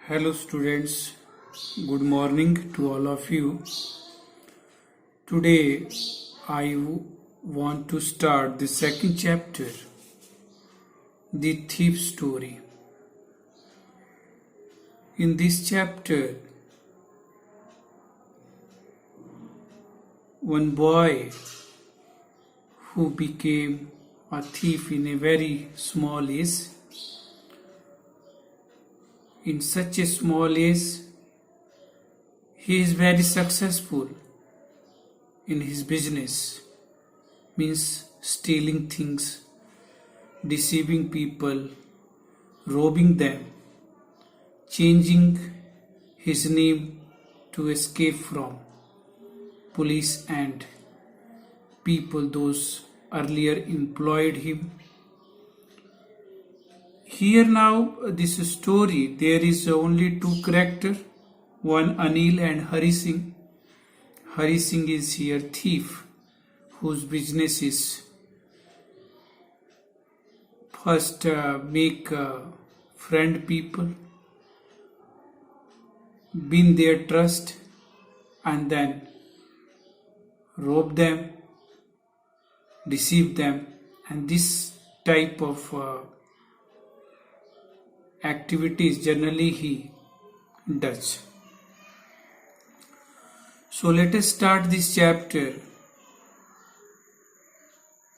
Hello students, good morning to all of you. Today want to start the second chapter, the thief story. In this chapter, one boy who became a thief in a very small age. In such a small age, he is very successful in his business, means stealing things, deceiving people, robbing them, changing his name to escape from police and people those earlier employed him. Here now this story, there is only two characters, one Anil and Hari Singh. Hari Singh is here thief, whose business is first make friend people, win their trust, and then rob them, deceive them, and this type of activities generally he does. So let us start this chapter.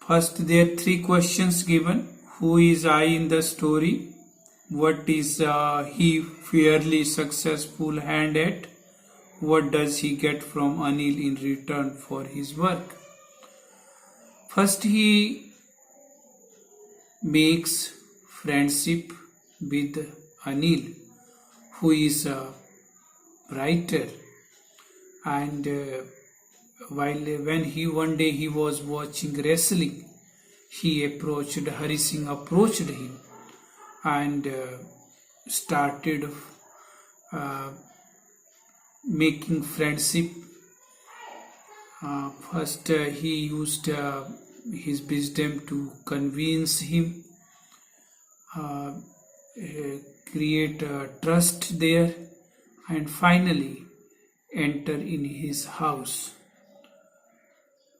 First, there are three questions given. Who is I in the story? What is he fairly successful hand at? What does he get from Anil in return for his work? First, he makes friendship with Anil, who is a writer, and when he one day he was watching wrestling, Hari Singh approached him and started making friendship. First he used his wisdom to convince him, create trust there, and finally enter in his house.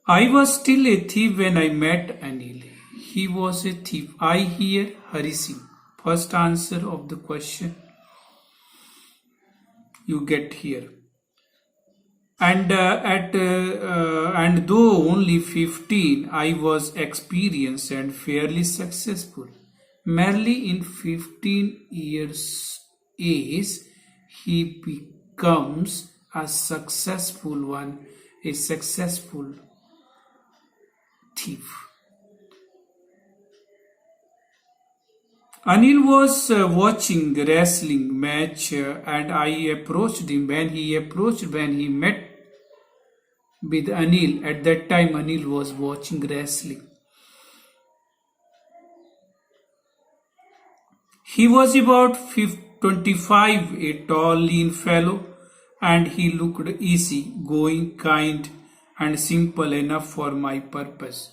I was still a thief when I met Anil. He was a thief. I hear Hari Singh. First answer of the question you get here. And and though only 15, I was experienced and fairly successful. Merely in 15 years age, he becomes a successful one, a successful thief. Anil was watching the wrestling match and I approached him. When he met with Anil, at that time Anil was watching wrestling. He was about 25, a tall, lean fellow, and he looked easy going, kind, and simple enough for my purpose.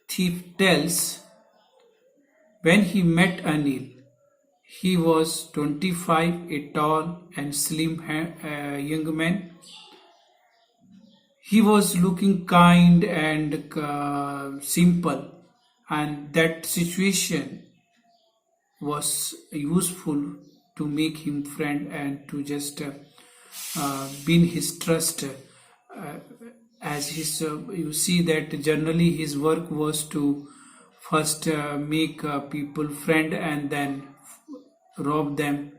Thief tells, when he met Anil, he was 25, a tall and slim young man. He was looking kind and simple, and that situation was useful to make him friend and to just win his trust. As his, you see that generally his work was to first make people friend and then rob them,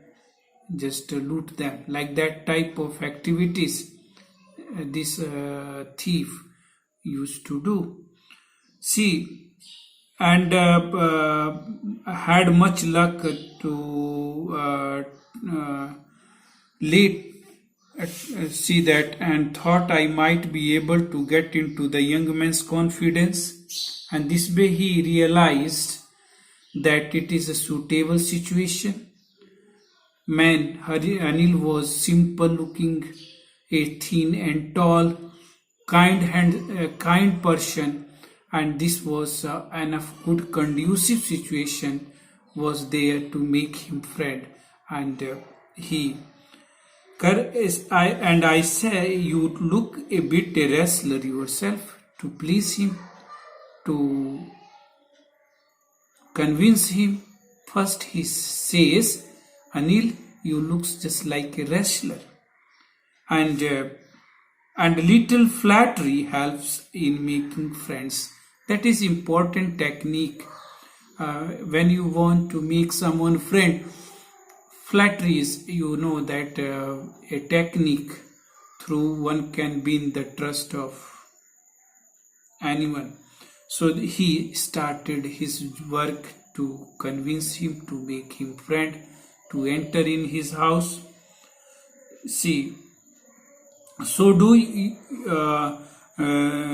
just loot them, like that type of activities this thief used to do. See, and had much luck to see that, and thought I might be able to get into the young man's confidence, and this way he realized that it is a suitable situation. Anil was simple looking, a thin and tall, kind person, and this was enough good conducive situation was there to make him friend, and he I say you look a bit a wrestler yourself. To please him, to convince him. First he says, Anil, you looks just like a wrestler. And little flattery helps in making friends. That is important technique. When you want to make someone friend, flattery is, you know, that a technique through one can win the trust of anyone. So he started his work to convince him, to make him friend, to enter in his house. See, so do you,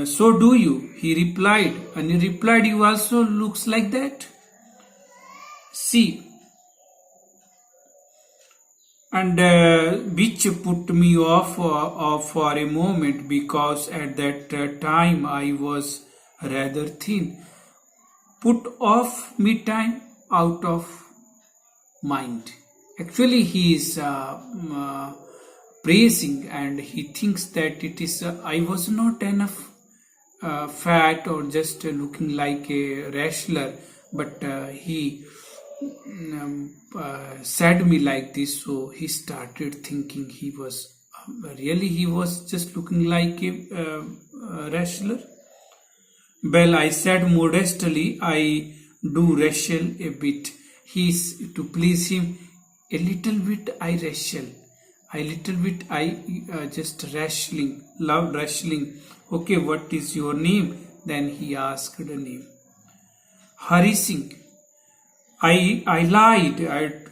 so do you, he replied. And he replied, you also looks like that. See, and which put me off for a moment, because at that time I was rather thin. Put off me time, out of mind. Actually, he is praising, and he thinks that it is I was not enough fat or just looking like a wrestler, but he said me like this. So he started thinking he was really he was just looking like a wrestler. Well, I said modestly, I do wrestle a bit. He's to please him. A little bit I wrestle. A little bit I just wrestling. Love wrestling. Okay, what is your name? Then he asked the name. Hari Singh. I lied.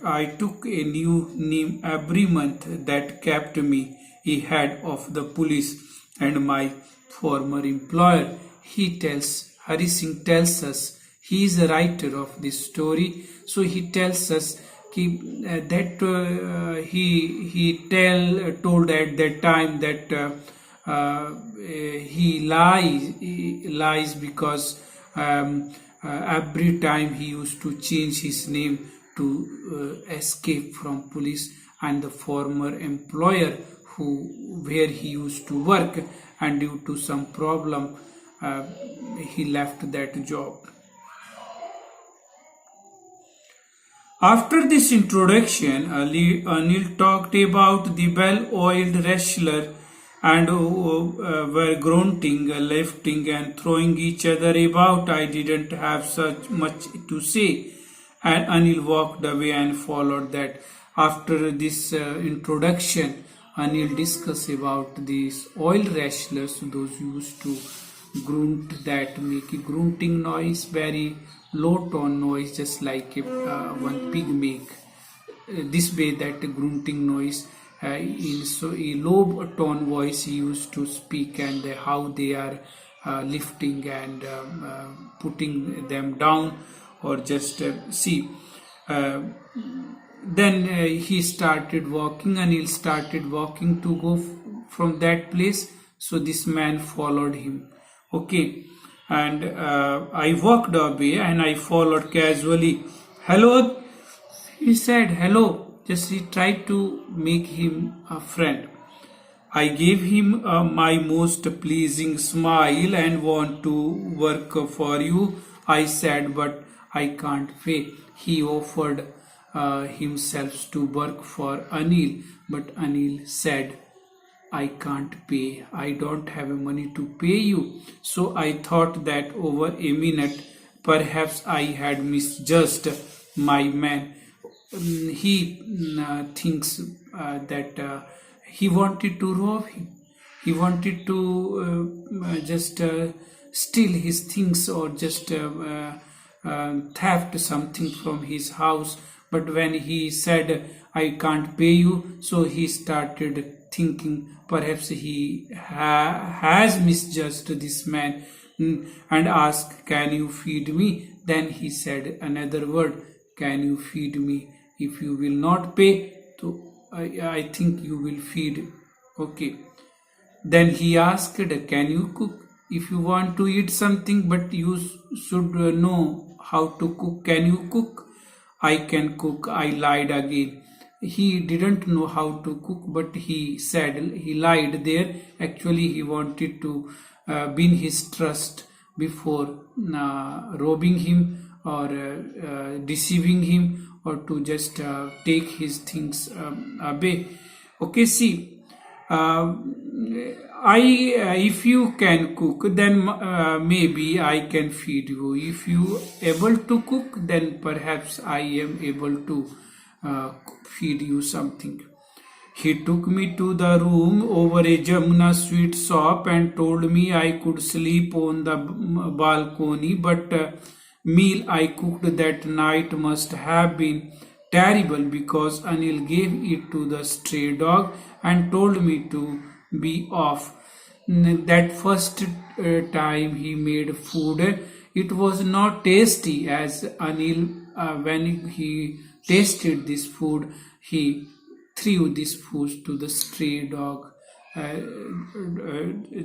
I took a new name every month that kept me ahead of the police and my former employer. Hari Singh tells us, he is a writer of this story, so he tells us that he told at that time that he lies because every time he used to change his name to escape from police and the former employer where he used to work, and due to some problem he left that job. After this introduction, Anil talked about the well-oiled wrestler and were grunting, lifting and throwing each other about. I didn't have such much to say, and Anil walked away and followed that. After this introduction, Anil discussed about these oil wrestlers, those used to grunt, that make a grunting noise, very low tone noise, just like one pig make. This way, that grunting noise in so a low tone voice he used to speak, and how they are lifting and putting them down, or just see. Then he started walking, and he started walking to go from that place. So this man followed him. Okay, and I walked away and I followed casually. Hello, he said. Hello. Just he tried to make him a friend. I gave him my most pleasing smile and want to work for you, I said, but I can't pay. He offered himself to work for Anil, but Anil said, I can't pay. I don't have money to pay you. So I thought that over a minute, perhaps I had misjudged my man. He thinks that he wanted to rob him. He wanted to just steal his things, or just theft something from his house. But when he said, I can't pay you, so he started thinking perhaps he has misjudged this man, and asked, can you feed me? Then he said another word, can you feed me? If you will not pay, so I think you will feed. Okay. Then he asked, can you cook? If you want to eat something, but you should know how to cook, can you cook? I can cook, I lied again. He didn't know how to cook, but he said he lied there. Actually, he wanted to win his trust before robbing him or deceiving him or to just take his things away. Okay, see, uh, if you can cook, then maybe I can feed you. If you able to cook, then perhaps I am able to feed you something. He took me to the room over a Jamuna sweet shop and told me I could sleep on the balcony, but meal I cooked that night must have been terrible because Anil gave it to the stray dog and told me to be off. That first time he made food, it was not tasty as Anil, when he tasted this food, he threw this food to the stray dog.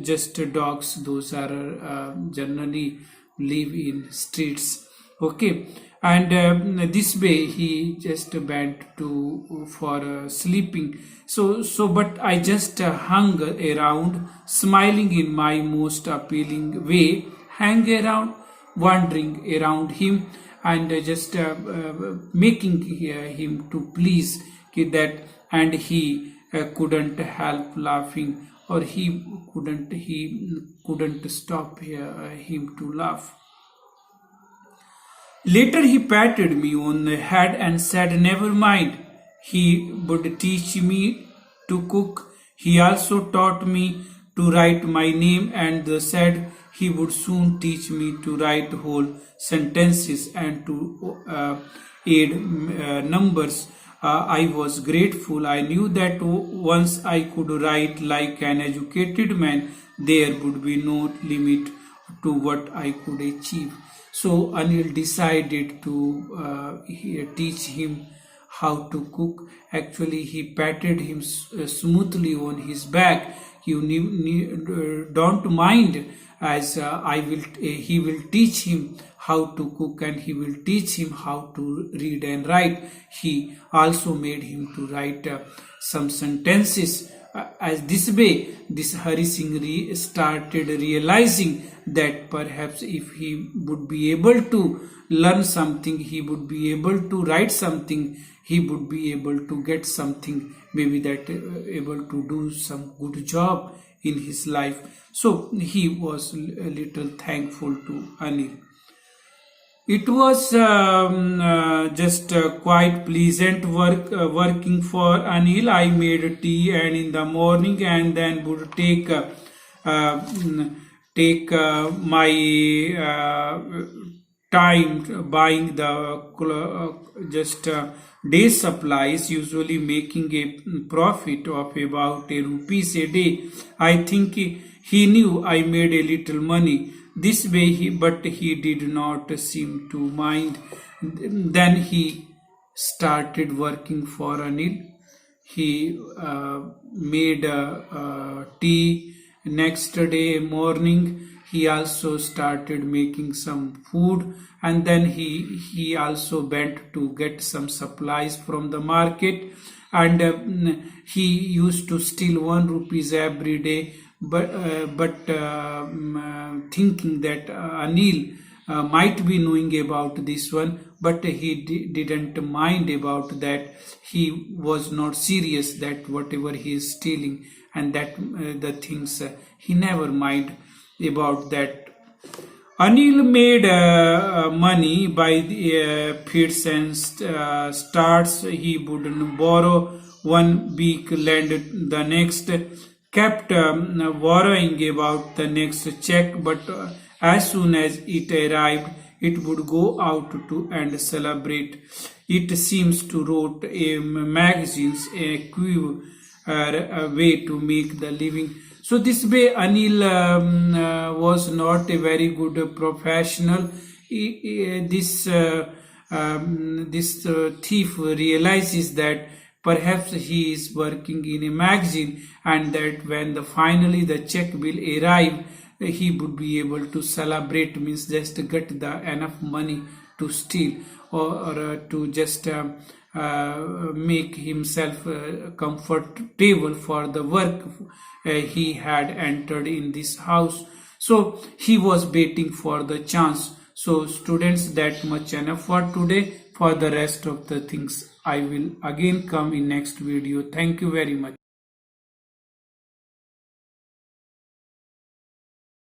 Just dogs, those are generally live in streets. Okay, and this way he just went to for sleeping. But I just hung around, smiling in my most appealing way, hang around, wandering around him, and just making him to please that, and he couldn't help laughing, or he couldn't stop him to laugh. Later he patted me on the head and said, "Never mind, he would teach me to cook. He also taught me to write my name and said he would soon teach me to write whole sentences and to aid numbers." I was grateful. I knew that once I could write like an educated man, there would be no limit to what I could achieve. So Anil decided to teach him how to cook. Actually, he patted him smoothly on his back. Don't mind, as he will teach him how to cook and he will teach him how to read and write. He also made him to write some sentences. As this way, this Hari Singh started realizing that perhaps if he would be able to learn something, he would be able to write something, he would be able to get something, maybe that able to do some good job in his life. So he was a little thankful to Anil. It was just quite pleasant working for Anil. I made tea and in the morning, and then would my time buying the just day supplies, usually making a profit of about a rupees a day. I think he knew I made a little money this way, but he did not seem to mind. Then he started working for Anil. He made tea. Next day morning, he also started making some food, and then he also went to get some supplies from the market, and he used to steal 1 rupees every day, but thinking that Anil might be knowing about this one, but he didn't mind about that. He was not serious that whatever he is stealing and that the things, he never mind about that. Anil made money by the fits and starts. He would borrow 1 week, lend the next, kept borrowing about the next check, but as soon as it arrived, it would go out to and celebrate. It seems to wrote a magazines a quick way to make the living. So this way, Anil was not a very good professional. This thief realizes that perhaps he is working in a magazine, and that when finally the check will arrive, he would be able to celebrate, means just get the enough money to steal or to just make himself comfortable for the work he had entered in this house. So he was waiting for the chance. So students, that much enough for today. For the rest of the things I will again come in next video. Thank you very much.